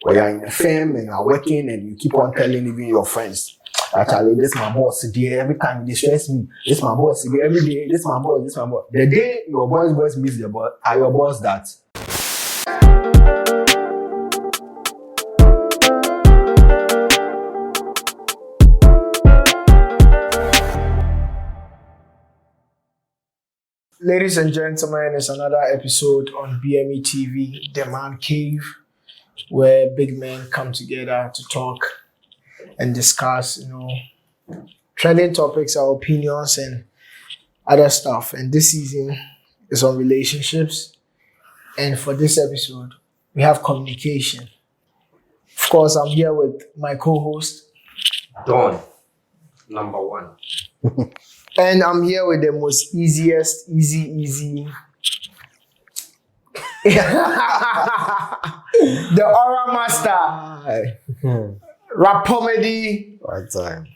or you're in a firm and you're working and you keep on telling even your friends, actually, this my boss today, every time you distress me, this my boss today, every day, this my boss, this my boss. The day your boss meets your boss, are your boss that? Ladies and gentlemen, it's another episode on BME TV, The Man Cave, where big men come together to talk and discuss, trending topics, our opinions, and other stuff. And this season is on relationships. And for this episode, we have communication. Of course, I'm here with my co-host, Don, number one. And I'm here with the most easy. The aura master. Rap comedy. Right time.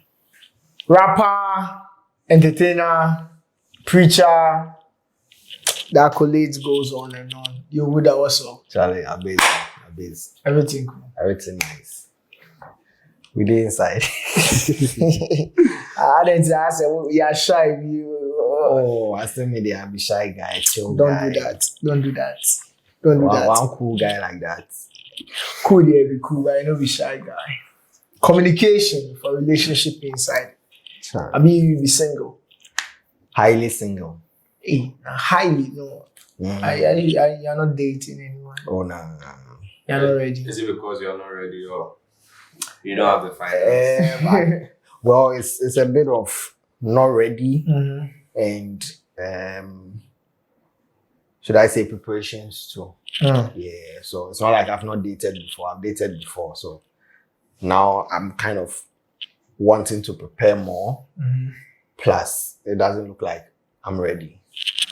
Rapper, entertainer, preacher. The accolades goes on and on. You would have also. Charlie, I base. Everything cool. Everything nice. We did inside. I didn't ask you're shy. I still made it. I'm a shy guy, chill Don't guy. do that. Don't do that. Don't do that. One cool guy like that. Cool, yeah, be cool, but I know be shy guy. Communication for relationship inside. Sure. I mean, you be single. Highly single. Hey, highly no. You're not dating anyone. Oh no. You're not ready. Is it because you're not ready or you don't have the finance? Well, it's a bit of not ready and should I say preparations too? Yeah. So it's not like I've not dated before. I've dated before, so now I'm kind of wanting to prepare more. Plus, it doesn't look like I'm ready.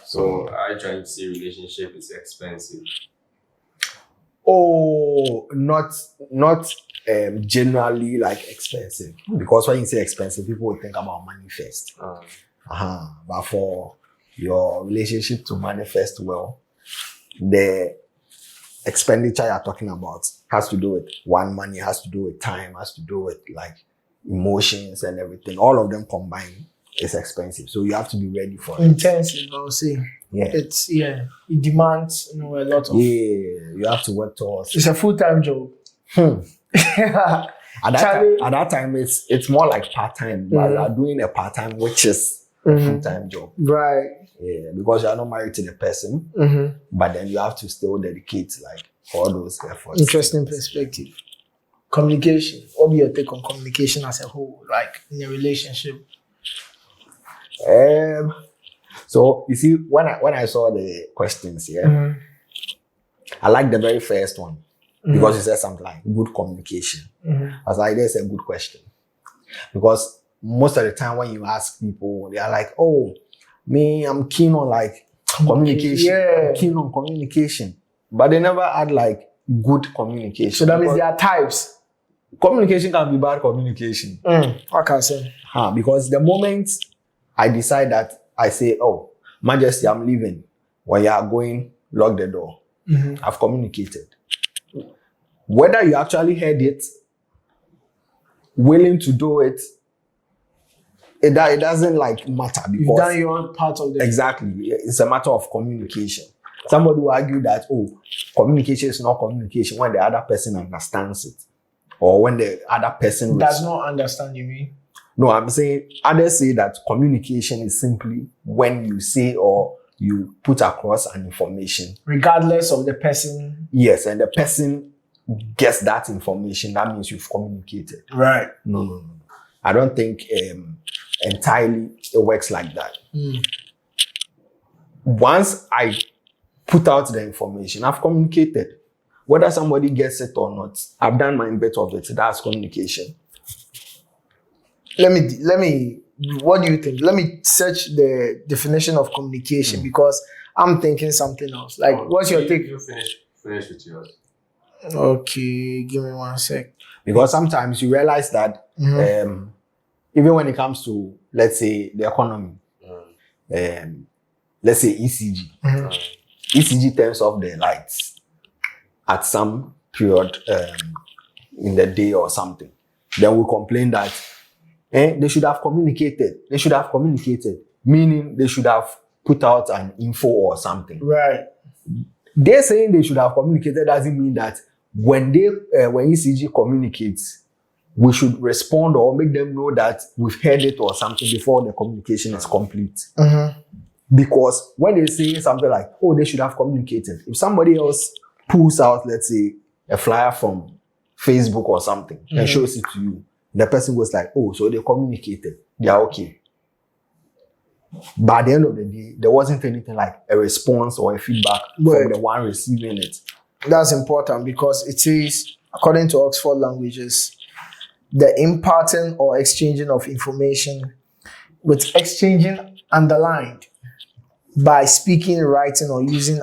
So I trying to say relationship is expensive. Oh, not generally like expensive, because when you say expensive, people will think about money first. But for your relationship to manifest well, the expenditure you're talking about has to do with money, has to do with time, has to do with like emotions and everything. All of them combined is expensive, so you have to be ready for it. Intensive, I would say. Yeah, It demands a lot of. Yeah, you have to work towards. It's a full-time job. At that time, it's more like part-time, but you are doing a part-time, which is a full-time job. Right. Yeah, because you are not married to the person, but then you have to still dedicate like all those efforts. Interesting perspective. Communication. What be your take on communication as a whole, like in a relationship? So you see, when I saw the questions, I like the very first one because it said something like good communication. I was like, that's a good question, because most of the time when you ask people, they are like, oh, me, I'm keen on like communication. Yeah. I'm keen on communication, but they never add like good communication. So that means there are types. Communication can be bad communication. What can I say? Because the moment I decide that I say, oh, Majesty, I'm leaving. When you are going, lock the door. I've communicated. Whether you actually heard it, willing to do it, it doesn't like matter, because You've done your part of the. Exactly. It's a matter of communication. Somebody will argue that, oh, communication is not communication when the other person understands it, or when the other person does not understand, you mean? No, I'm saying others say that communication is simply when you say or you put across an information. Regardless of the person. Yes, and the person gets that information, that means you've communicated. Right. No. I don't think entirely it works like that. Once I put out the information, I've communicated. Whether somebody gets it or not, I've done my bit of it. That's communication. Let me, what do you think? Let me search the definition of communication, because I'm thinking something else. Like, what's your take? You finish with yours. Okay, give me 1 sec. Because sometimes you realize that even when it comes to, let's say, the economy, let's say ECG, ECG turns off the lights at some period in the day or something. Then we complain that they should have communicated. They should have communicated, meaning they should have put out an info or something. Right. They're saying they should have communicated doesn't mean that when ECG communicates, we should respond or make them know that we've heard it or something before the communication is complete. Because when they say something like, oh, they should have communicated, if somebody else pulls out, let's say, a flyer from Facebook or something and shows it to you, the person goes like, oh, so they communicated. They are okay. But at the end of the day, there wasn't anything like a response or a feedback from the one receiving it. That's important because it says, according to Oxford Languages, the imparting or exchanging of information with exchanging underlined by speaking, writing, or using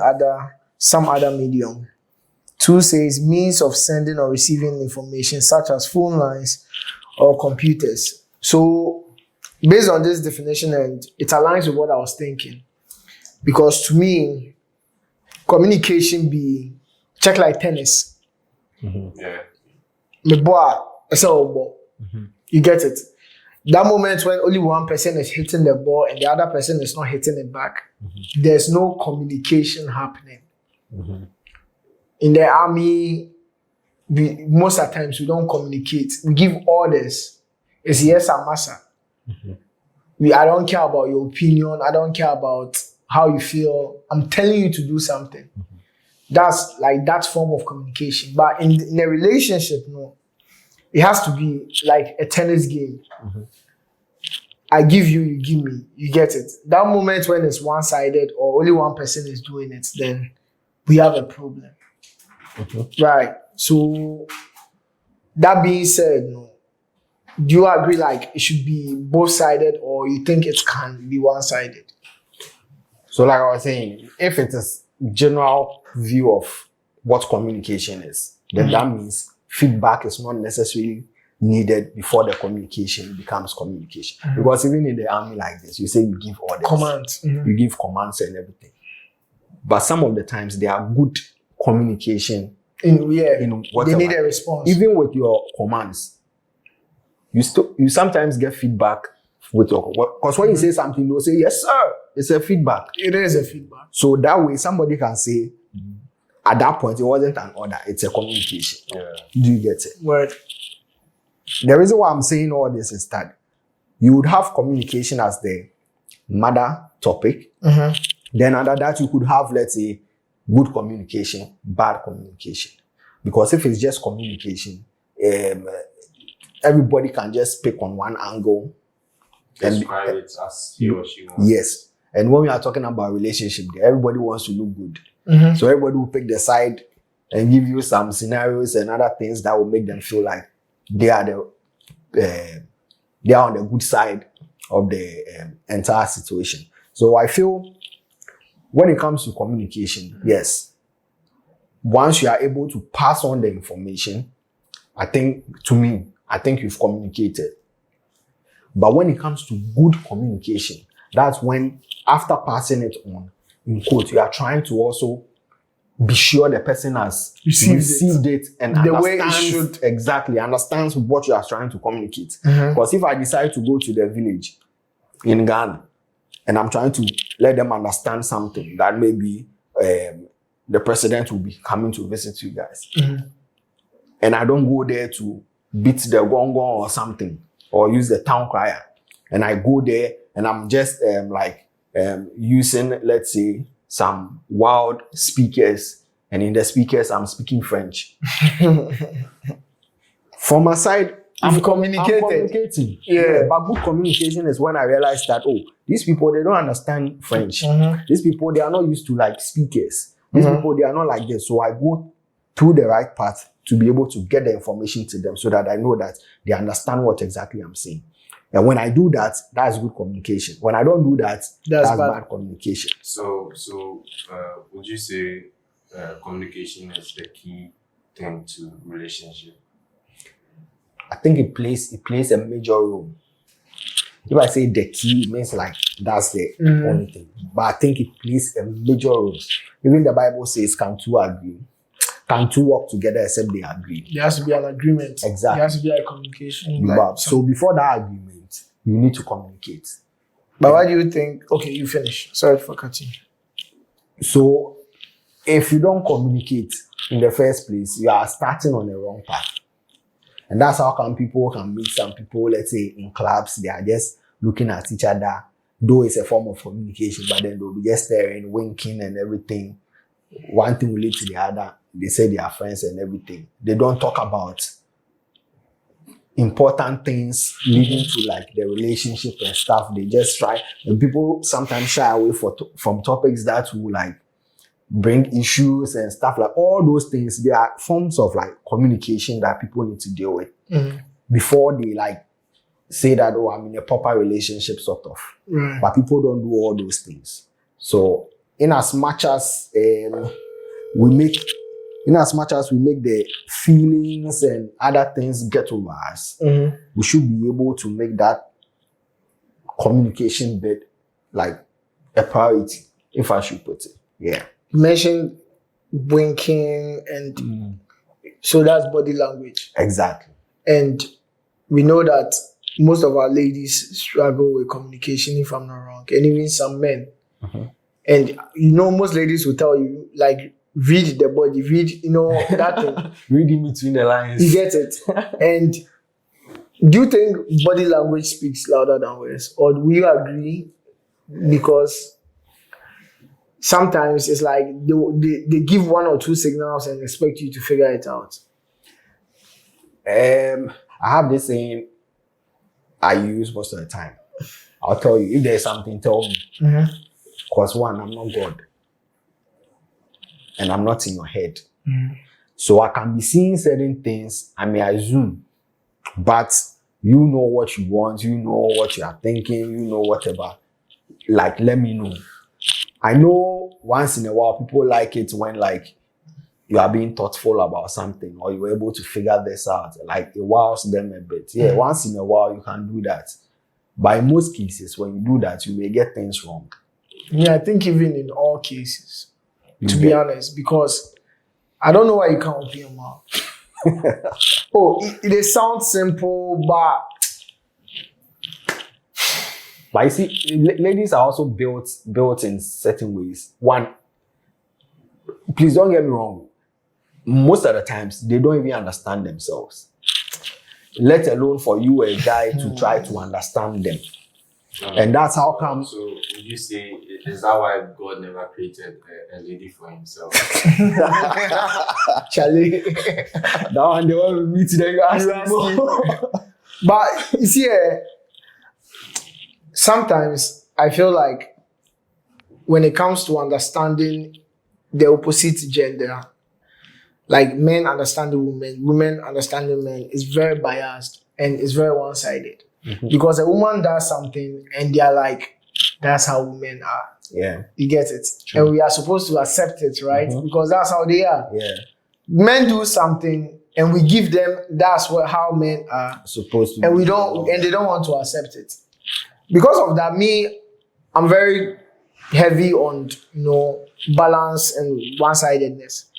some other medium. 2 says means of sending or receiving information such as phone lines or computers. So based on this definition, and it aligns with what I was thinking, because to me, communication be check like tennis. Yeah. The ball, it's a ball. You get it. That moment when only one person is hitting the ball and the other person is not hitting it back, there's no communication happening. In the army, most of the times we don't communicate. We give orders. It's yes or massa. I don't care about your opinion. I don't care about how you feel. I'm telling you to do something. That's like that form of communication. But in a relationship, no, it has to be like a tennis game. I give you, you give me, you get it. That moment when it's one-sided or only one person is doing it, then we have a problem. Right. So that being said, no, do you agree like it should be both-sided or you think it can be one-sided? So like I was saying, if it is general view of what communication is, then that means feedback is not necessarily needed before the communication becomes communication. Because even in the army like this, you say you give orders. Commands. You give commands and everything. But some of the times there are good communication in whatever. They need a response. Even with your commands, you sometimes get feedback with your, because when you say something, they'll say, yes, sir. It's a feedback. It is a feedback. So that way somebody can say, at that point, it wasn't an order, it's a communication. Do you get it? Word. The reason why I'm saying all this is that you would have communication as the mother topic. Then under that, you could have, let's say, good communication, bad communication. Because if it's just communication, everybody can just pick on one angle. Describe it as he or she wants. Yes. And when we are talking about relationship, everybody wants to look good. So everybody will pick the side and give you some scenarios and other things that will make them feel like they are on the good side of the entire situation. So I feel when it comes to communication, yes, once you are able to pass on the information, I think you've communicated. But when it comes to good communication, that's when after passing it on, in quote, you are trying to also be sure the person has received it and the way it should. Exactly, understands what you are trying to communicate. Because if I decide to go to the village in Ghana and I'm trying to let them understand something that maybe the president will be coming to visit you guys, and I don't go there to beat the gong or something or use the town crier, and I go there and I'm just using, let's say, some wild speakers, and in the speakers I'm speaking French. From my side, I'm communicating. Yeah. But good communication is when I realized that, oh, these people, they don't understand French. These people, they are not used to like speakers. These people, they are not like this. So I go through the right path to be able to get the information to them so that I know that they understand what exactly I'm saying. And when I do that, that's good communication. When I don't do that, that's bad communication. So would you say communication is the key thing to relationship? I think it plays a major role. If I say the key, it means like that's the only thing. But I think it plays a major role. Even the Bible says, can two agree? can two work together except they agree? There has to be an agreement. Exactly. There has to be a communication. So before that agreement, you need to communicate. But why do you think? Okay, you finish. Sorry for cutting. So if you don't communicate in the first place, you are starting on the wrong path. And that's how come people can meet some people, let's say in clubs, they are just looking at each other, though it's a form of communication, but then they'll be just staring, winking and everything. One thing will lead to the other. They say they are friends and everything. They don't talk about important things leading to like the relationship and stuff. They just try, and people sometimes shy away from topics that will like bring issues and stuff. Like all those things, they are forms of like communication that people need to deal with before they like say that, oh, I'm in a proper relationship sort of. But people don't do all those things. So in as much as we make the feelings and other things get over us, we should be able to make that communication bit like a priority, if I should put it. Yeah. You mentioned winking, and so that's body language. Exactly. And we know that most of our ladies struggle with communication, if I'm not wrong, and even some men. And you know, most ladies will tell you, like, read the body, read, you know, that thing. Reading between the lines. You get it. And do you think body language speaks louder than words? Or do you agree? Because sometimes it's like they give one or two signals and expect you to figure it out. I have this saying I use most of the time. I'll tell you, if there's something, tell me. Because one, I'm not God. And I'm not in your head. So I can be seeing certain things, I may assume, but you know what you want, you know what you are thinking, you know whatever. Like, let me know. I know once in a while people like it when like you are being thoughtful about something or you're able to figure this out. Like it wows them a bit. Yeah, once in a while you can do that. But in most cases, when you do that, you may get things wrong. Yeah, I think even in all cases, to be honest, because I don't know why you can't open your mouth. It sounds simple, but you see, ladies are also built in certain ways. One, please don't get me wrong. Most of the times, they don't even understand themselves. Let alone for you, a guy, to try to understand them. And that's how come. So, would you say, is that why God never created a lady for himself? Charlie, that one, they want to meet you, you ask me. But you see, sometimes I feel like when it comes to understanding the opposite gender, like men understanding women, women understanding men, is very biased and it's very one-sided. Because a woman does something and they are like, that's how women are. Yeah. You get it? True. And we are supposed to accept it, right? Because that's how they are. Yeah. Men do something and we give them, that's how men are supposed to. And they don't want to accept it. Because of that, I'm very heavy on, balance and one-sidedness.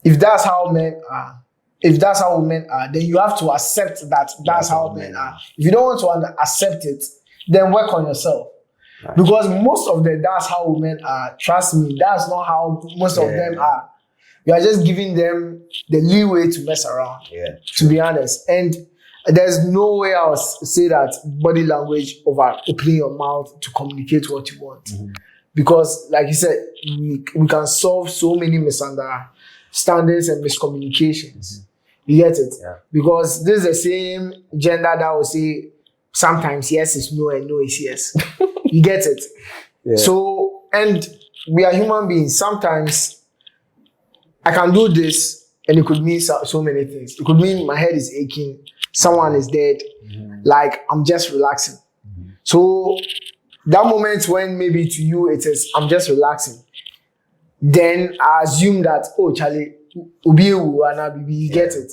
If that's how men are, if that's how women are, then you have to accept that that's how men are. If you don't want to accept it, then work on yourself. Right. Because most of that's how women are. Trust me, that's not how most of them are. You are just giving them the leeway to mess around, to be honest. And there's no way I'll say that body language over opening your mouth to communicate what you want. Because, like you said, we can solve so many misunderstandings and miscommunications. You get it? Yeah. Because this is the same gender that will say sometimes yes is no and no is yes. You get it? Yeah. So, and we are human beings. Sometimes I can do this and it could mean so many things. It could mean my head is aching, someone is dead, like I'm just relaxing. So that moment when maybe to you it is I'm just relaxing, then I assume that, oh, Charlie, you get it.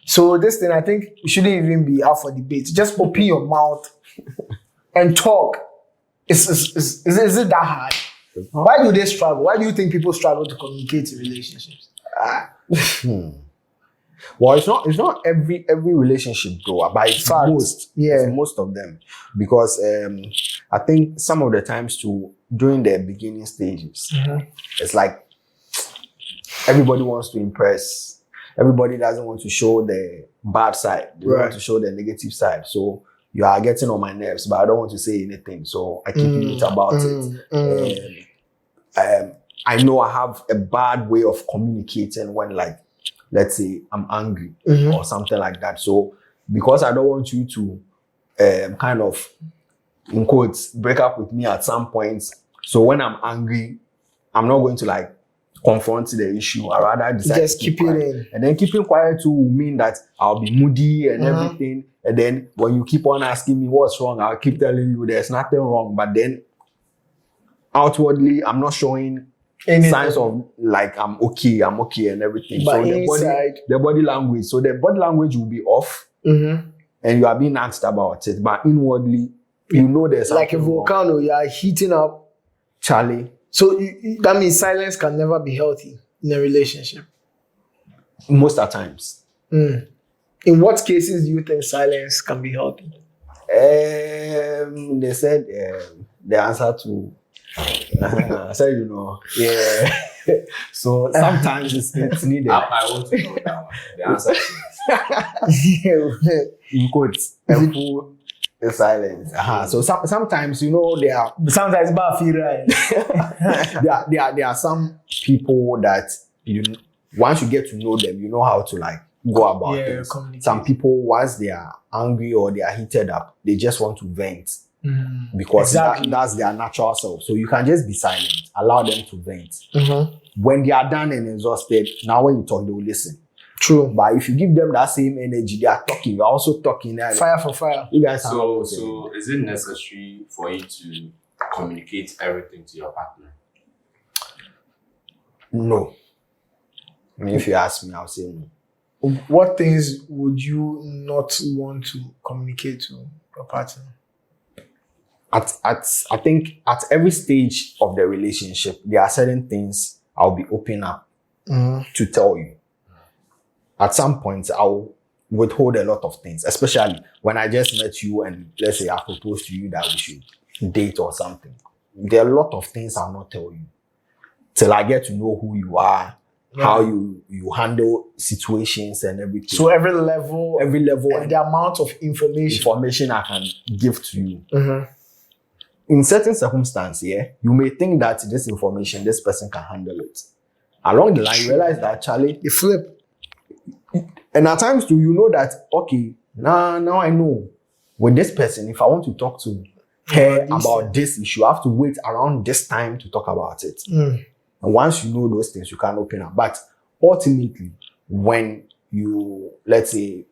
So this thing, I think, shouldn't even be up for debate. Just open your mouth and talk. Is it that hard? Why do they struggle? Why do you think people struggle to communicate in relationships? Well, it's not every relationship though, but it's most. Yeah. It's most of them. Because I think some of the times too, during the beginning stages, it's like everybody wants to impress. Everybody doesn't want to show the bad side. They want to show the negative side. So you are getting on my nerves, but I don't want to say anything. So I keep mute about it. I know I have a bad way of communicating when, like, let's say I'm angry or something like that. So because I don't want you to kind of, in quotes, break up with me at some point. So when I'm angry, I'm not going to like confront the issue. I rather decide just to keep it quiet. in. And then keeping quiet too will mean that I'll be moody and everything. And then when you keep on asking me what's wrong, I'll keep telling you there's nothing wrong. But then outwardly, I'm not showing signs of like I'm okay and everything. But so inside, the body language. So the body language will be off, and you are being asked about it. But inwardly, you know there's like a something volcano, wrong. you are heating up. Charlie. So that means silence can never be healthy in a relationship. Most of the times. In what cases do you think silence can be healthy? They said the answer to. I said, you know, yeah. So sometimes it's needed. I want to know that one. The answer. In quotes, full silence. So sometimes, you know, sometimes bad feel right. there are some people that once you get to know them, you know how to like go about it. Some people, once they are angry or they are heated up, they just want to vent. Because that's their natural self. So you can just be silent, allow them to vent. When they are done and exhausted, now when you talk, they will listen. True. But if you give them that same energy, they are talking, you're also talking. Fire for fire. You guys so is it necessary for you to communicate everything to your partner? No. I mean, if you ask me, I'll say no. What things would you not want to communicate to your partner? I think at every stage of the relationship, there are certain things I'll be open up to tell you. At some point, I'll withhold a lot of things, especially when I just met you and let's say I proposed to you that we should date or something. There are a lot of things I'll not tell you till I get to know who you are, how you handle situations and everything. So every level and the amount of information I can give to you. In certain circumstances, you may think that this information, this person can handle it. Along the line, you realize that, Charlie, you flip. And at times too, you know that, okay, now I know with this person, if I want to talk to her about this issue, I have to wait around this time to talk about it. And once you know those things, you can open up. But ultimately, when you, let's say,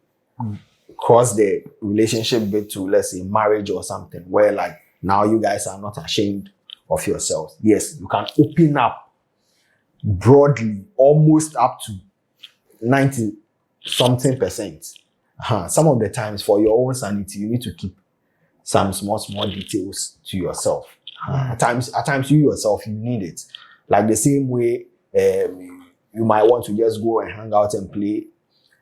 cross the relationship bit to, let's say, marriage or something, where like, now you guys are not ashamed of yourselves. Yes, you can open up broadly, almost up to 90-something%. Some of the times for your own sanity, you need to keep some small details to yourself. At times you yourself, you need it. Like the same way you might want to just go and hang out and play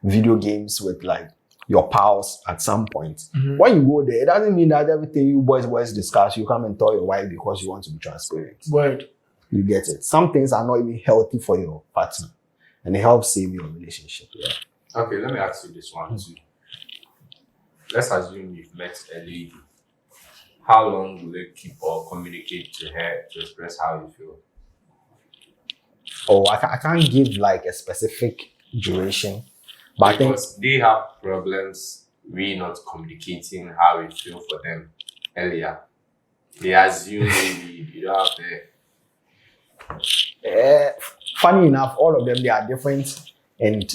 video games with like your pals at some point. When you go there, it doesn't mean that everything you boys discuss, you come and tell your wife because you want to be transparent. Word. You get it. Some things are not even healthy for your partner, and it helps save your relationship. Yeah. Okay, let me ask you this one too. Let's assume you've met a lady. How long will you keep or communicate to her to express how you feel? Oh, I can't give like a specific duration. But because they have problems we not communicating how we feel for them earlier. They assume maybe you don't have the... funny enough, all of them, they are different. And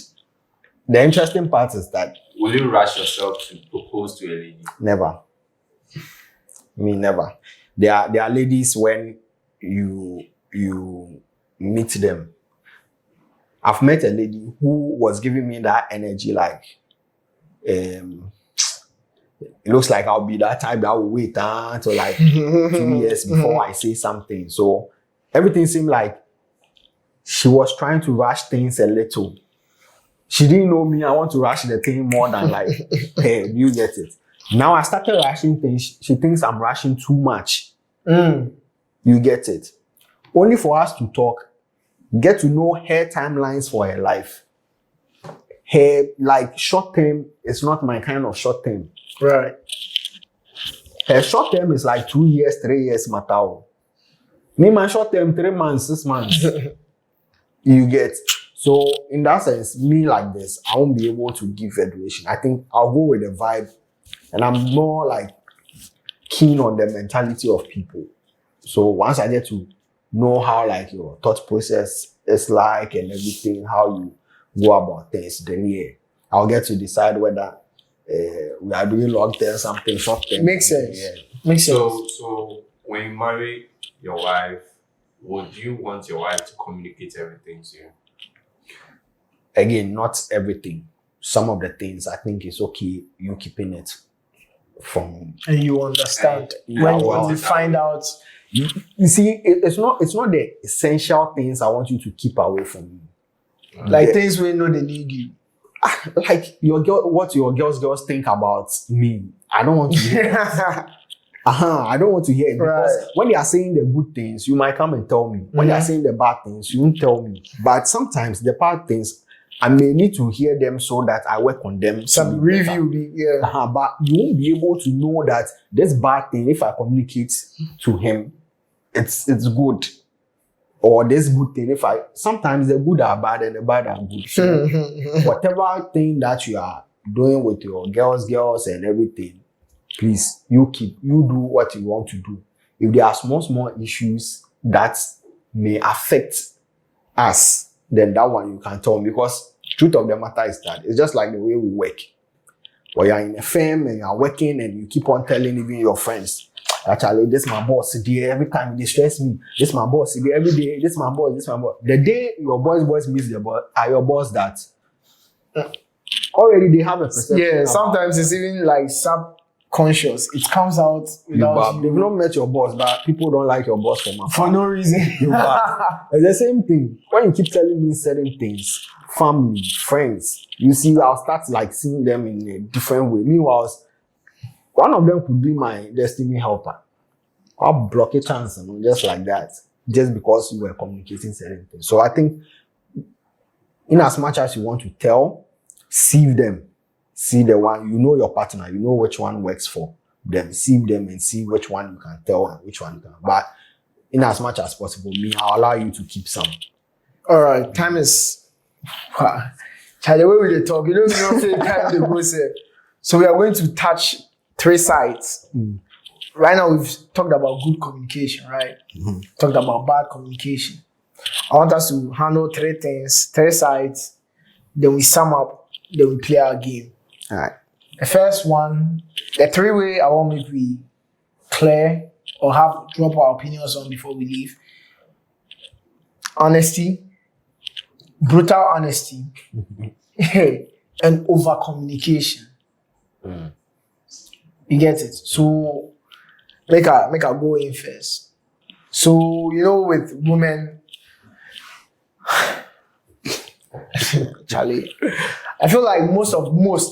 the interesting part is that... Will you rush yourself to propose to a lady? Never. I mean, never. There are ladies when you meet them. I've met a lady who was giving me that energy like, it looks like I'll be that type that will wait until like 2 years before I say something. So everything seemed like she was trying to rush things a little. She didn't know me. I want to rush the thing more than like, hey, you get it. Now I started rushing things. She thinks I'm rushing too much. You get it. Only for us to talk, get to know her timelines for her life. Her, like, short term is not my kind of short term. Right. Her short term is like 2 years, 3 years, matter. Me, my short term, 3 months, 6 months. You get. So, in that sense, me like this, I won't be able to give a duration. I think I'll go with the vibe. And I'm more like keen on the mentality of people. So, once I get to know how like your thought process is like and everything, how you go about things, then yeah, I'll get to decide whether we are doing long term, something short term. Makes sense. Yeah. Makes sense. So when you marry your wife, would you want your wife to communicate everything to you? Again, not everything. Some of the things I think it's okay you keeping it from. And you understand when you find out. You see, it's not the essential things I want you to keep away from me. Like things we know they need you. Like your girl, what your girls think about me. I don't want to hear it. I don't want to hear it because when they are saying the good things, you might come and tell me. When they are saying the bad things, you won't tell me. But sometimes the bad things, I may need to hear them so that I work on them. Some review, but you won't be able to know that this bad thing, if I communicate to him, it's good. Or this good thing, sometimes the good are bad and the bad are good. So whatever thing that you are doing with your girls and everything, please, you do what you want to do. If there are small issues that may affect us, then that one you can tell me, because truth of the matter is that it's just like the way we work. When you're in a firm and you're working and you keep on telling even your friends, actually, this my boss today, every time they stress me, this my boss today, every day, this my boss. The day your boys miss the boss, are your boss that already they have a perception. Yeah, sometimes it's even like subconscious. It comes out without you. They've not met your boss, but people don't like your boss for no reason. It's the same thing. When you keep telling me certain things, family, friends, you see, I'll start like seeing them in a different way. Meanwhile, one of them could be my destiny helper. I'll block a chance, just like that, just because you were communicating certain things. So I think, in as much as you want to tell, sieve them. See the one, you know your partner, you know which one works for them. Sieve them and see which one you can tell and which one you can. But in as much as possible, I'll allow you to keep some. All right, time is. Charlie, the way we talk, you don't say time to go say. So we are going to touch 3 sides. Right now, we've talked about good communication, right? Talked about bad communication. I want us to handle 3 things, 3 sides. Then we sum up, then we play our game. All right. The first one, the 3 way I want to be clear or drop our opinions on before we leave. Honesty, brutal honesty, and over communication. You get it? So make I go in first. So with women, Charlie, I feel like most,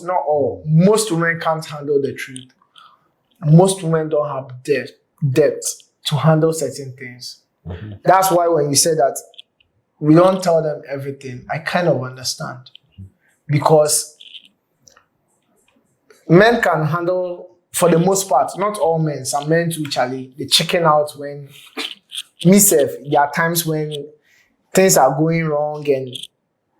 not all, most women can't handle the truth. Most women don't have depth to handle certain things. That's why when you say that we don't tell them everything, I kind of understand. Because men can handle, for the most part, not all men, some men too, Charlie, they chicken out when, myself, there are times when things are going wrong and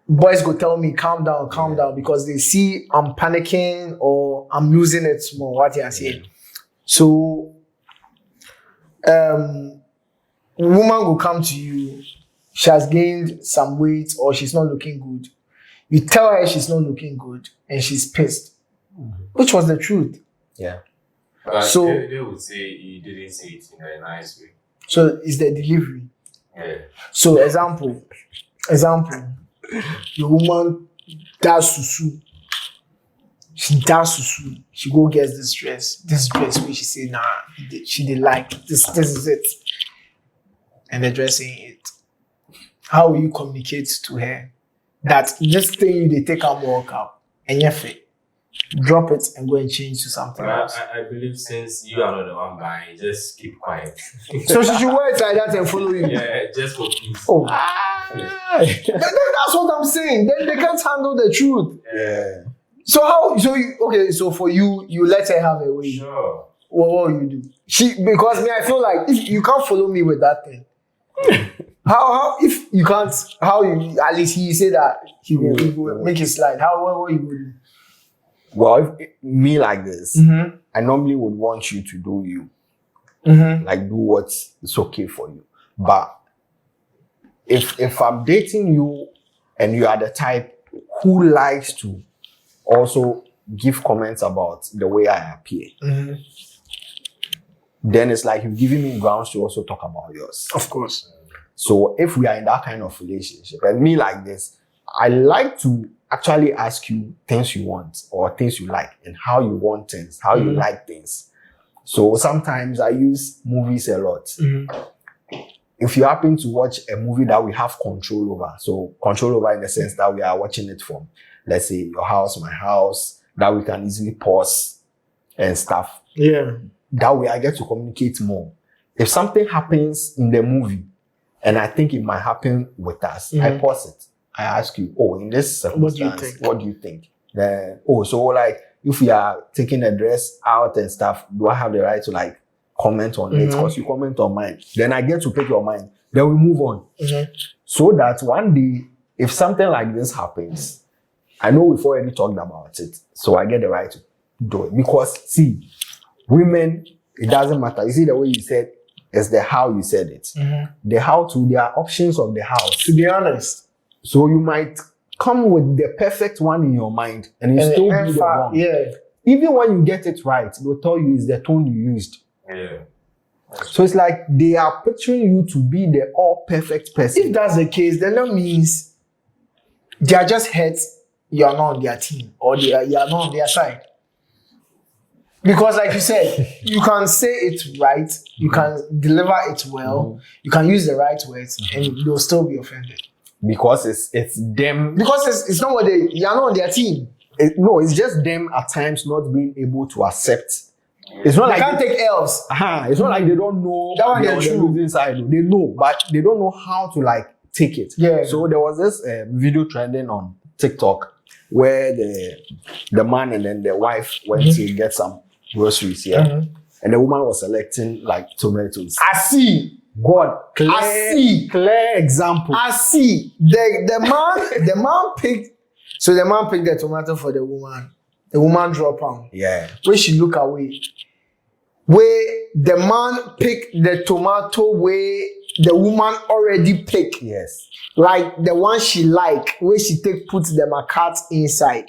boys go tell me, calm down, because they see I'm panicking or I'm losing it small, what you are saying. So, woman will come to you, she has gained some weight or she's not looking good. You tell her she's not looking good and she's pissed, which was the truth. Yeah. But so they would say you didn't say it in a nice way. So it's the delivery. Yeah. So example, the woman does susu. She does susu. She go get this dress where she say, nah, she did like this is it. and the dress ain't it. How will you communicate to her that this thing they take out walk up and you fit? Drop it and go and change to something else. I believe since you are not the one buying, just keep quiet. So she should wear it like that and follow you. Yeah, just for peace. Oh, that's what I'm saying. Then they can't handle the truth. Yeah. So how? So you, okay. So for you, you let her have her way. Sure. What will you do? Because me, I feel like if you can't follow me with that thing. How if you can't? How you at least he said that he will make it slide. What you will do? Well, if me like this, Mm-hmm. I normally would want you to do you. Mm-hmm. Like do what's okay for you. But if I'm dating you and you are the type who likes to also give comments about the way I appear, Mm-hmm. then it's like you've given me grounds to also talk about yours. Of course. So if we are in that kind of relationship, and me like this, I like to actually ask you things you want or things you like and how you want things, how you like things. So sometimes I use movies a lot. Mm-hmm. If you happen to watch a movie that we have control over, so control over in the sense that we are watching it from, let's say your house, my house, that we can easily pause and stuff. Yeah. That way I get to communicate more. If something happens in the movie and I think it might happen with us, I pause it. I ask you, in this circumstance, what do you think? Then, so like, if we are taking a dress out and stuff, do I have the right to like comment on it? Because you comment on mine. Then I get to pick your mind. Then we move on. Mm-hmm. So that one day, if something like this happens, I know we've already talked about it. So I get the right to do it. Because see, women, it doesn't matter. You see the way you said, it's the how you said it. Mm-hmm. The how to, there are options of the house. To be honest. So you might come with the perfect one in your mind and you still do the wrong. Yeah. Even when you get it right, they'll tell you it's the tone you used. Yeah. So it's like they are picturing you to be the all perfect person. If that's the case, then that means they are just heads, you are not on their team or you are not on their side. Because like you said, you can say it right, you can deliver it well, you can use the right words, and they'll still be offended. Because it's them. Because it's not what you are not on their team. No, it's just them at times not being able to accept. It's not They like can't take L's. It's not like they don't know That one the they're true. losing side. They know, but they don't know how to like take it. Yeah. So there was this video trending on TikTok where the man and then the wife went to get some groceries here, and the woman was selecting like tomatoes. I see. God, clear example. I see. The man picked. So the man picked the tomato for the woman. The woman drop on. Yeah. When she look away, where the man picked the tomato where the woman already picked. Yes. Like the one she like, where she put the cart inside.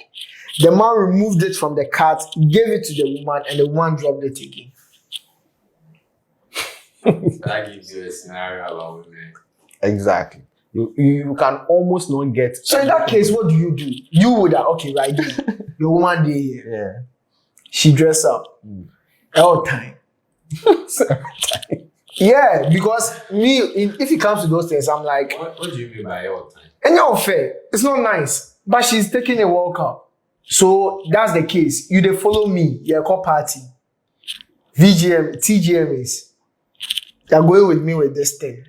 The man removed it from the cart, gave it to the woman, and the woman dropped it again. That gives you a scenario about women. Exactly. You can almost not get. So in that case, what do? You would have, okay, right? Your woman day here. Yeah. She dress up all time. Yeah, because if it comes to those things, I'm like, What do you mean by all time? and not fair. It's not nice. But she's taking a World Cup. So that's the case. You they follow me, your call party. TGM is. They're going with me with this thing.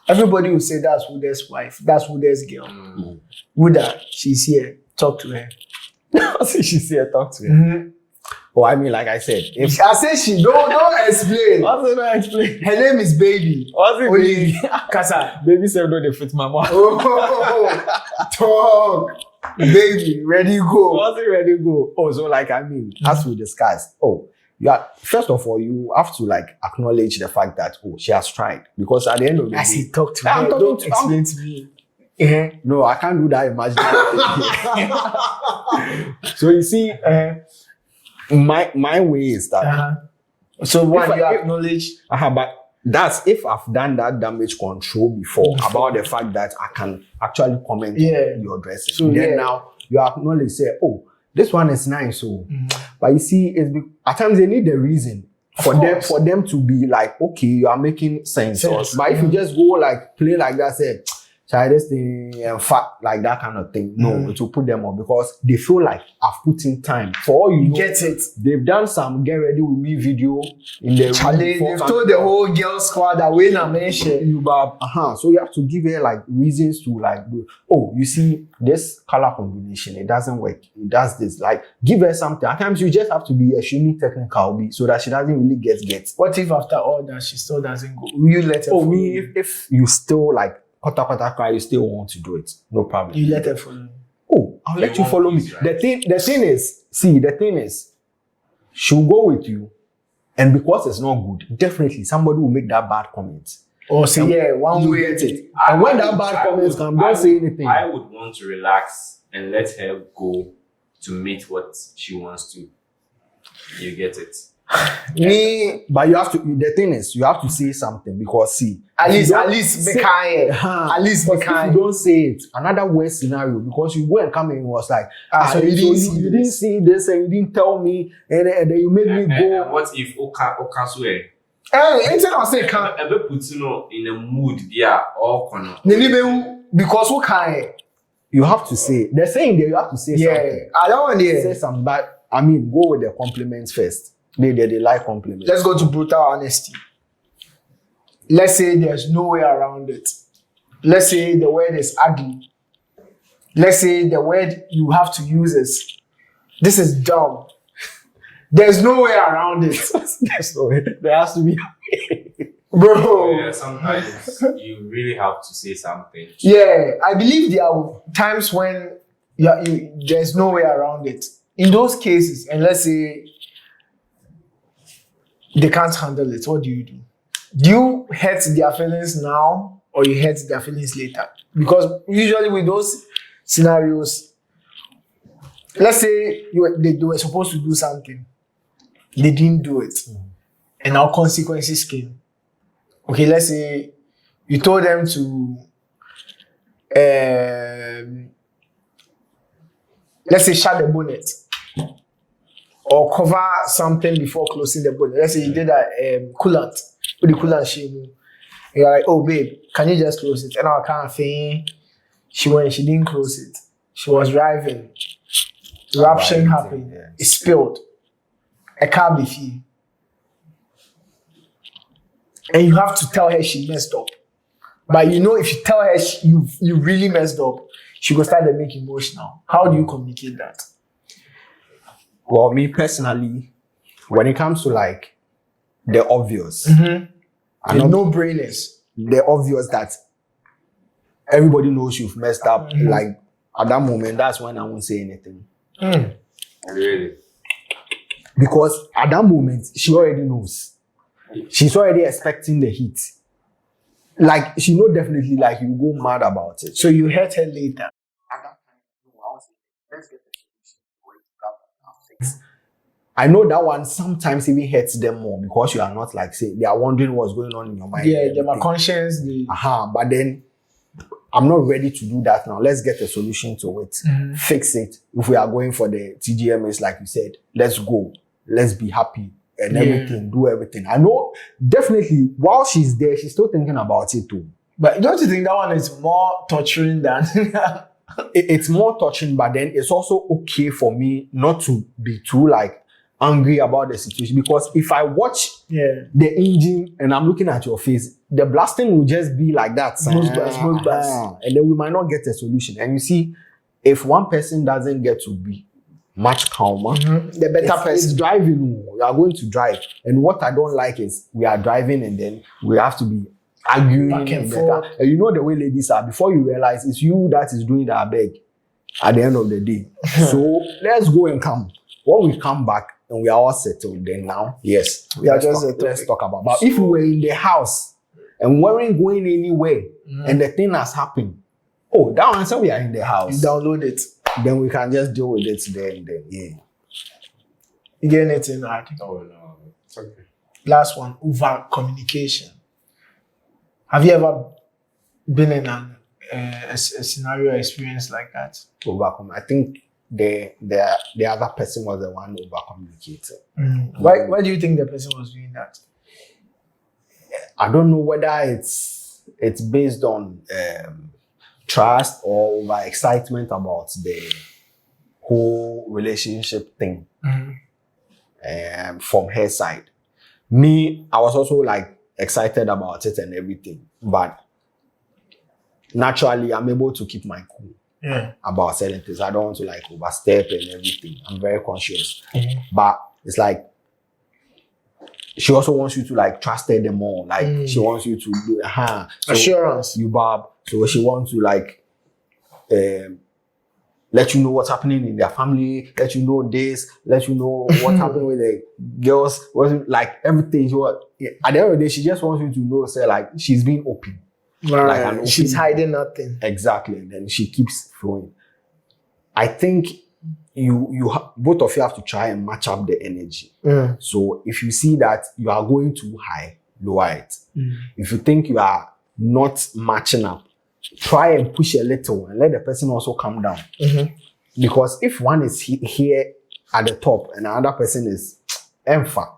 Everybody will say that's Wuddah's wife. That's Wuddah's girl. Wuddah, she's here. Talk to her. She's here, talk to her. Oh, I mean, like I said, if I say she don't explain. what's it not explain? Her name is Baby. What's it Only mean? Kasa. Baby said no, they fit my mouth. Oh, talk. Baby, ready go. What's it ready to go? Oh, so like I mean, as we discussed, first of all, you have to like acknowledge the fact that she has tried. Because at the end of the I day, see, talk to I'm her. talking Don't to- explain to me. Uh-huh. no, I can't do that imaginary. So you see, my way is that So what If you I- acknowledge? but that's if I've done that damage control before about the fact that I can actually comment on your dressing. So, then now you acknowledge, say, this one is nice. But you see, at times they need a reason For them to be like, okay, you are making sense. But if you just go like play like that, say, try this thing and fact like that kind of thing. No, it will put them off because they feel like I've put in time. For all you know, get it. They've done some get ready with me video in the Charlie, they've told the whole girl squad that when I mentioned you so you have to give her like reasons to like oh, you see this color combination, it doesn't work. It does this. Like give her something. At times you just have to be extremely technical so that she doesn't really get. What if after all that she still doesn't go? Will you let her? Oh, me if you still like kota cry, you still want to do it, no problem. You let her follow me. Oh, I'll let you follow me. Right? The thing is, she'll go with you, and because it's not good, definitely somebody will make that bad comment. Or say, one way at it. And when that bad comments come, don't say anything. I would want to relax and let her go to meet what she wants to. You get it? But you have to. The thing is, you have to say something because at least be kind. At least be kind. If you don't say it, another worst scenario because you go and come and was like, so you didn't see this and you didn't tell me and then you made me go. And what if Oka swear? Instead of saying can ever put in a mood yeah all corner. Because who can you have to say they're saying that you have to say something. I don't want to say something, but I mean go with the compliments first. They like compliments. Let's go to brutal honesty. Let's say there's no way around it. Let's say the word is ugly. Let's say the word you have to use is this is dumb. There's no way around it. There's no way. There has to be a way. Bro. Yeah, sometimes you really have to say something. Yeah, I believe there are times when there's no way around it. In those cases, and let's say they can't handle it, what do you do? Do you hurt their feelings now or you hurt their feelings later? Because usually with those scenarios, let's say they were supposed to do something. They didn't do it. And now consequences came. Okay, let's say you told them to, let's say shut the bonnet. Or cover something before closing the bonnet. Let's say you did a coolant. Put the coolant shame. You're like, oh babe, can you just close it? And I can't think. She didn't close it. She was driving. Eruption happened. Yeah. It spilled. I can't be free. And you have to tell her she messed up. But you know, if you tell her you really messed up, she will start to make emotional. How do you communicate that? Well, me personally, when it comes to like the obvious, the no-brainers, the obvious that everybody knows you've messed up, like at that moment, that's when I won't say anything. Really? Because at that moment, she already knows. She's already expecting the heat. Like, she know definitely like you go mad about it. So you hurt her later. At that time, I'll say, let's get the solution. I know that one sometimes even hurts them more because you are not like, say, they are wondering what's going on in your mind. Yeah, they have conscience. But then I'm not ready to do that now. Let's get a solution to it. Fix it. If we are going for the TGMS, like you said, let's go. Let's be happy and everything. Do everything. I know definitely while she's there, she's still thinking about it too. But don't you think that one is more torturing than... It's more touching, but then it's also okay for me not to be too like angry about the situation, because if I watch the engine and I'm looking at your face, the blasting will just be like that. And then we might not get a solution. And you see, if one person doesn't get to be much calmer, the better person is driving. We are going to drive. And what I don't like is we are driving and then we have to be arguing back and forth. And you know the way ladies are, before you realize it's you that is doing that beg at the end of the day. So let's go and come. When we come back and we are all settled, then now, yes, let's talk about. But if we were in the house and we weren't going anywhere and the thing has happened, that one, so we are in the house. You download it. Then we can just deal with it then. You get anything, Art? Oh, no. It's okay. Last one, over communication. Have you ever been in a scenario experience like that? I think the other person was the one over communicating. Why do you think the person was doing that? I don't know whether it's based on trust or over excitement about the whole relationship thing from her side. Me, I was also like excited about it and everything, but naturally I'm able to keep my cool about certain things. I don't want to like overstep and everything. I'm very conscious, but it's like she also wants you to like trust her more. Like she wants you to do so assurance. You Bob. So she wants to like let you know what's happening in their family, let you know this, let you know what's happening with the girls, like everything. At the end of the day, she just wants you to know, say like she's being open. Right. Like she's hiding nothing. Exactly. And then she keeps flowing. I think both of you have to try and match up the energy. So if you see that you are going too high, lower it. If you think you are not matching up, try and push a little and let the person also come down. Because if one is here at the top and another person is empha,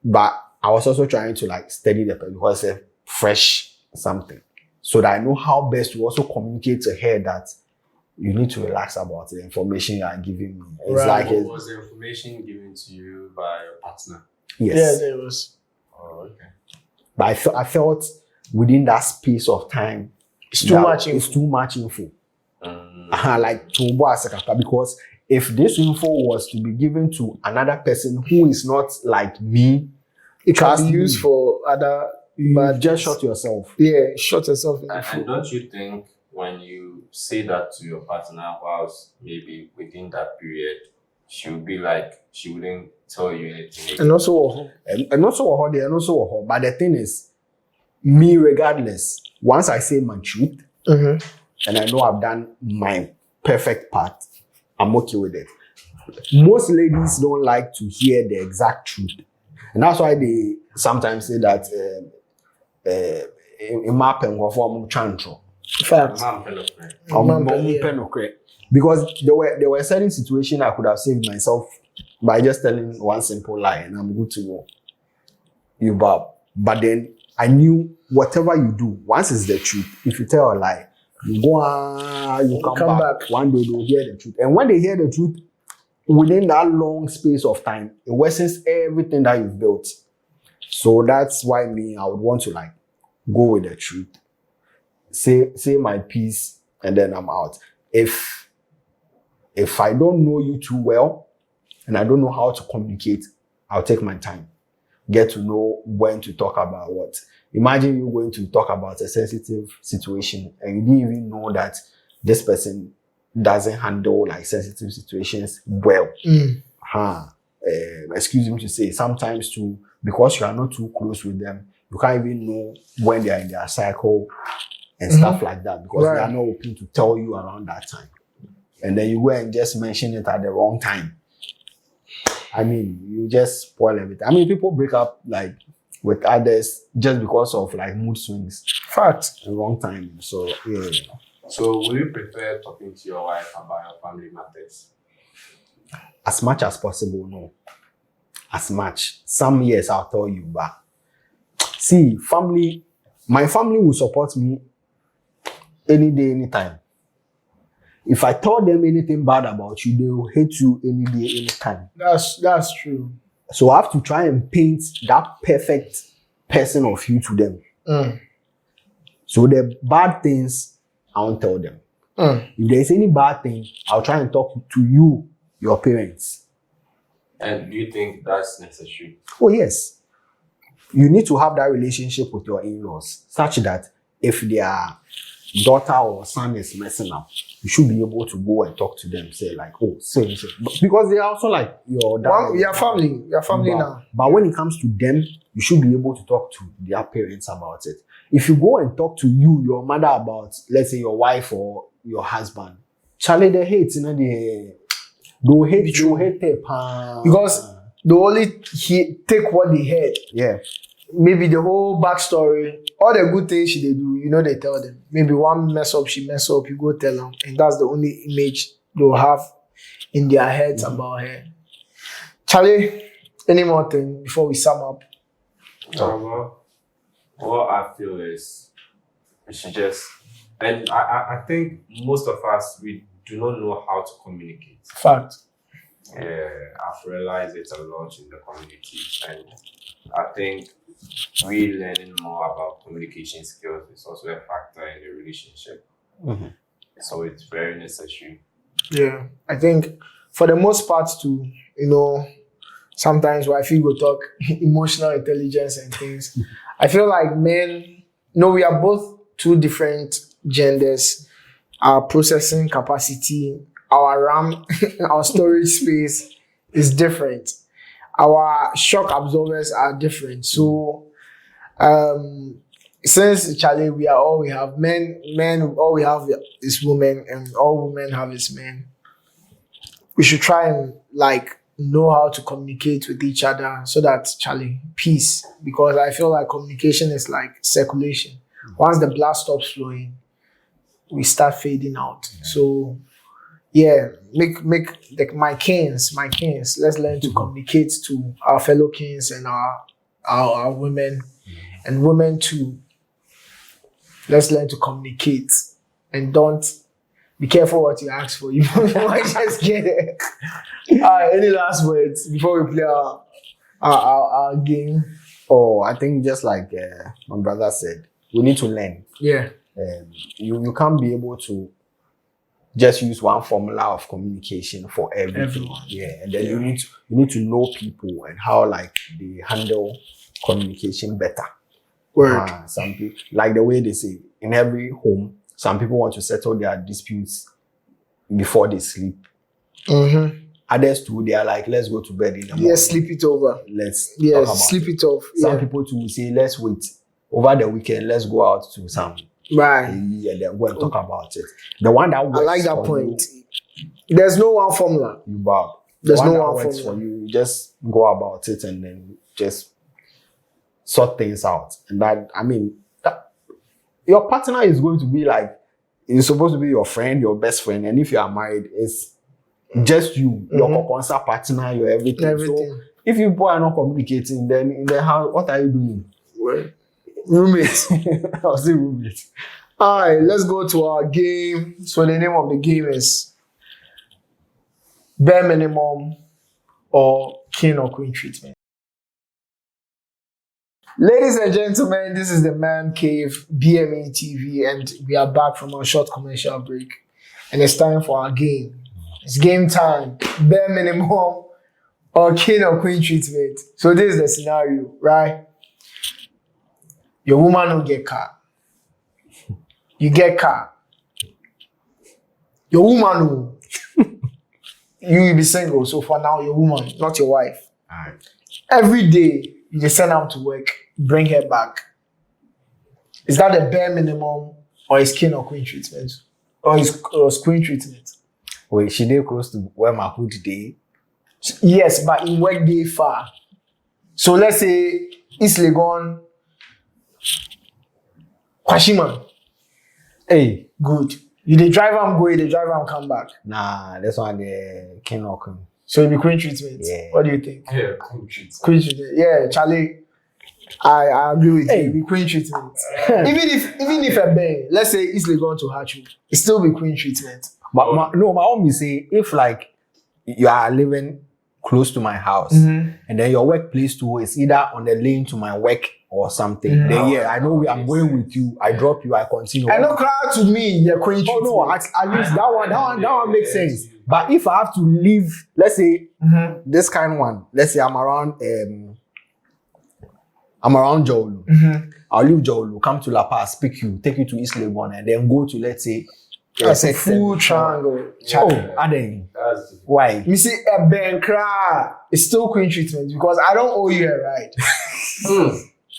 but I was also trying to like steady the person because it's a fresh something, so that I know how best to also communicate to her that you need to relax about the information you are giving me. It's like was the information given to you by your partner? Yes. Yeah, it was. Oh, okay. But I felt within that space of time, it's too much info. Like to because if this info was to be given to another person who is not like me, it can be used for other. But just shut yourself. Yeah, shut yourself. And don't you think when you say that to your partner, whilst maybe within that period, she would be like, she wouldn't tell you anything? And also, but the thing is, me regardless, once I say my truth, and I know I've done my perfect part, I'm okay with it. Most ladies don't like to hear the exact truth. And that's why they sometimes say that in my pen form chantro. Because there were certain situations I could have saved myself by just telling one simple lie and I'm good to go. You Bob. But then I knew whatever you do, once it's the truth, if you tell a lie, you go you come back. One day they'll hear the truth. And when they hear the truth, within that long space of time, it worsens everything that you've built. So that's why I would want to like go with the truth. Say my piece and then I'm out. If I don't know you too well and I don't know how to communicate, I'll take my time. Get to know when to talk about what. Imagine you going to talk about a sensitive situation and you didn't even know that this person doesn't handle like sensitive situations well. Excuse me to say, sometimes too, because you are not too close with them, you can't even know when they are in their cycle and stuff like that, because they are not open to tell you around that time. And then you go and just mention it at the wrong time. I mean, you just spoil everything. I mean, people break up like with others just because of like mood swings. Fact. The wrong time. So, yeah. So, will you prefer talking to your wife about your family matters? As much as possible, no. As much. Some years I'll tell you, but see, my family will support me any day, anytime. If I tell them anything bad about you, they will hate you any day, anytime. That's true. So I have to try and paint that perfect person of you to them. So the bad things, I won't tell them. If there's any bad thing, I'll try and talk to you, your parents. And do you think that's necessary? Oh, yes. You need to have that relationship with your in-laws, such that if their daughter or son is messing up, you should be able to go and talk to them, say like, oh, so. Because they are also like your dad. Well, your family now. But when it comes to them, you should be able to talk to their parents about it. If you go and talk to your mother about, let's say, your wife or your husband, Charlie, they hate, you know, they'll hate tape. Because they only take what they heard. Yeah. Maybe the whole backstory, all the good things they do, you know, they tell them. Maybe one mess up, she mess up, you go tell them. And that's the only image they'll have in their heads about her. Charlie, any more thing before we sum up? What I feel is we should just, and I think most of us, we do not know how to communicate. Fact. I've realized it a lot in the community, and I think we learning more about communication skills is also a factor in the relationship. So it's very necessary. Yeah, I think for the most part too, sometimes when I feel we talk emotional intelligence and things, I feel like men, we are both two different genders. Our processing capacity, our RAM, our storage space is different. Our shock absorbers are different. So, since Charlie, we have men, all we have is women, and all women have is men. We should try and know how to communicate with each other so that, Charlie, peace. Because I feel like communication is like circulation. Once the blood stops flowing, we start fading out. So, yeah, make my kings. Let's learn to communicate to our fellow kings and our women, and women too. Let's learn to communicate and don't be careful what you ask for. You might just get it. Any last words before we play our game? Oh, I think just like my brother said, we need to learn. Yeah. You can't be able to just use one formula of communication for everything. Everyone. Yeah, and then you need to know people and how they handle communication better. Word. Some people, like the way they say, in every home, some people want to settle their disputes before they sleep. Others too, they are like, let's go to bed in the morning. Yes, sleep it over. Let's Yes, talk about sleep it off. Some people too will say, let's wait. Over the weekend, let's go out to some. Right. Yeah, then go and talk about it. The one that works I like that for point. There's no one formula. You bob. There's The one no that one works formula. for you. You just go about it and then just sort things out. And your partner is going to be it's supposed to be your friend, your best friend. And if you are married, it's just you, your concert partner, your everything. So if you both are not communicating, then in the house, what are you doing? Well, roommates. I'll say roommates. All right, let's go to our game. So the name of the game is bare minimum or king or queen treatment. Ladies and gentlemen, this is the Man Cave BME TV, and we are back from our short commercial break. And it's time for our game. It's game time. Bare minimum or king or queen treatment. So this is the scenario, right? Your woman don't get car. You get car. Your woman will. You will be single. So for now, your woman, not your wife. All right. Every day, you just send her to work, bring her back. Is that the bare minimum or is king or queen treatment? Or is queen treatment? Wait, she did close to where my hood day? Yes, but in work day far. So let's say East Legon, Kwashima. Hey. Good. You the driver am go, you the driver am come back. Nah, that's one the king or queen. So it be queen treatment. Yeah. What do you think? Yeah, queen treatment. Queen treatment. Yeah, Charlie. I agree with you. It be queen treatment. even if a bear, let's say East Legon to Hachu, it still be queen treatment. But my mom will say, if you are living close to my house and then your workplace too is either on the lane to my work or something, then I know I'm going with you, I drop you, I continue. I know crowd to me, you're queen treatment. Oh no, at least that one makes sense. But if I have to leave, let's say this kind of one, let's say I'm around Jolu. I'll leave Jolu, come to La Paz, pick you, take you to East Legon, and then go to, let's say, that's a full triangle. Aden. Why? You see, a bank cry is still queen treatment because I don't owe you a ride.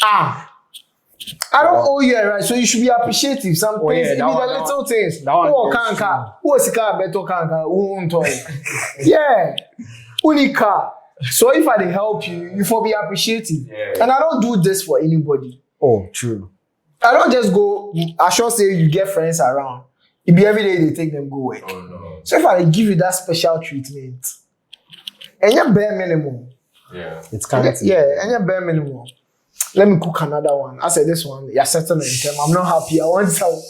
I don't owe you a ride, so you should be appreciative. Some things, even the little things. Kanka, who is car better kanka? Yeah, unica. So if I didn't help you, you for be appreciative. And I don't do this for anybody. Oh, true. I don't just go. I sure say you get friends around. It be every day they take them go work. Oh no. So if I give you that special treatment, and your bare minimum. Yeah. It's kind of And your bare minimum. Let me cook another one. I said this one, you're certain in term. I'm not happy. I want some.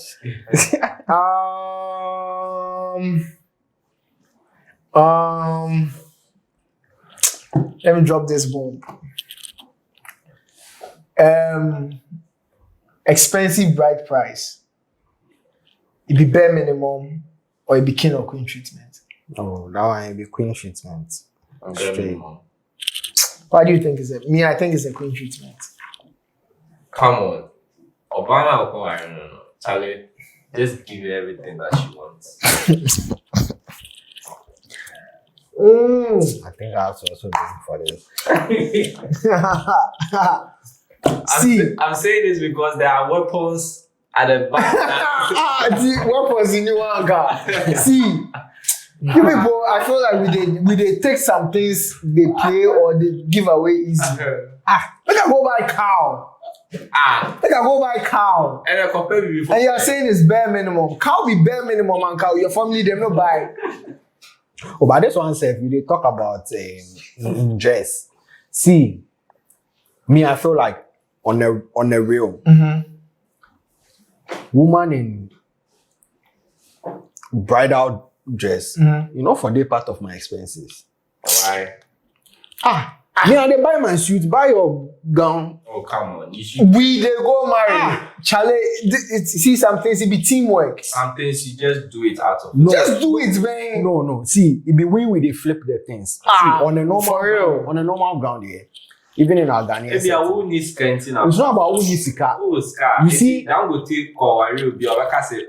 Let me drop this bomb. Expensive bride price. It be bare minimum or it be king or queen treatment. Oh, that one will be queen treatment. Straight. Why do you think is it? Me, I think it's a queen treatment. Come on. Obama will go, I don't know. Charlie, just give her everything that she wants. I think I have to also go for this. I'm saying this because there are weapons at the back. The weapons in your car. See, you people, I feel like we they take some things they play or they give away easy. Make I go buy cow. Make I go buy cow. And I compare you before. And you're saying it's bare minimum. Cow be bare minimum and cow. Your family them no buy. Oh, but this one said, we talk about in dress. See, me, I feel like on the real, woman in bridal dress, for the part of my expenses. Why? Me, I dey buy my suit, buy your gown. Oh, come on. You should. We they go marry. Charlie, see some things, it be teamwork. Some things you just do it out of. No. Just do it, man. No. See, it be we dey flip the things. See, on a normal for real. ground, on a normal ground here, even in our Ghanaian Maybe I setting, will need scanty now. it's not about who needs sika. Oh, scar. You see- now go take call. I will be over.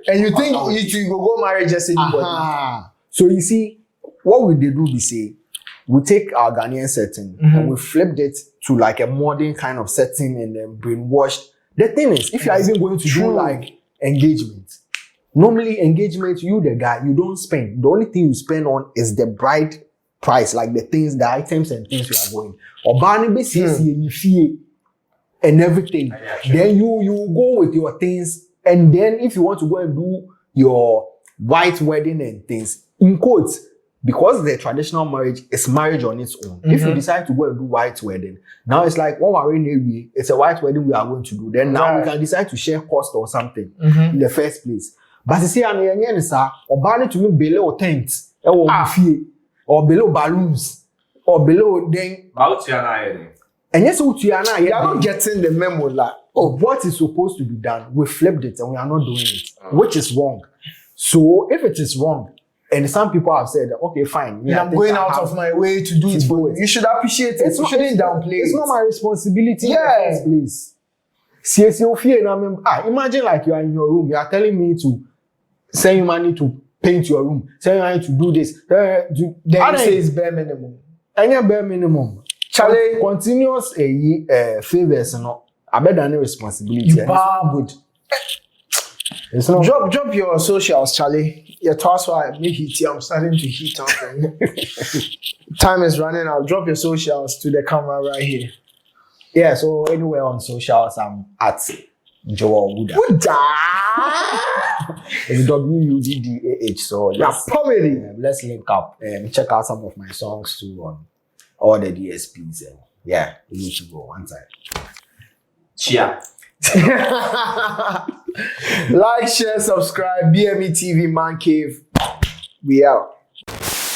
And you think you go marry just anybody? So you see, what we dey do be say, we take our Ghanaian setting and we flipped it to like a modern kind of setting and then brainwashed. The thing is, if you are even going to do like engagement, normally engagement, you the guy, you don't spend. The only thing you spend on is the bride price, like the things, the items and things you are going. Or Barnaby says and everything. Then you go with your things, and then if you want to go and do your white wedding and things, in quotes, because the traditional marriage is marriage on its own. If you decide to go and do white wedding, now it's like, it's a white wedding we are going to do. Then now we can decide to share cost or something in the first place. But you see, or banning to me below tents, or below balloons, or below then. And yes, you are not getting the memo like, what is supposed to be done. We flipped it and we are not doing it, which is wrong. So if it is wrong, and some people have said, okay, fine. I'm going out of my way to do it for you. You should appreciate it. You shouldn't downplay it. It's not my responsibility in the first place. Imagine like you are in your room. You are telling me to send you money to paint your room. Send you money to do this. Then you say it's bare minimum. Any bare minimum. Charlie, continuous favors, I bet any responsibility. You good. Drop your socials, Charlie. Your toss why me heat. I'm starting to heat up. Time is running out. Drop your socials to the camera right here. Yeah, so anywhere on socials, I'm at Joel Wuddah. It's WUDDAH. So let's link up and check out some of my songs too on all the DSPs. And yeah, we need to go one time. Cheer. Like, share, subscribe. BME TV Man Cave. We out.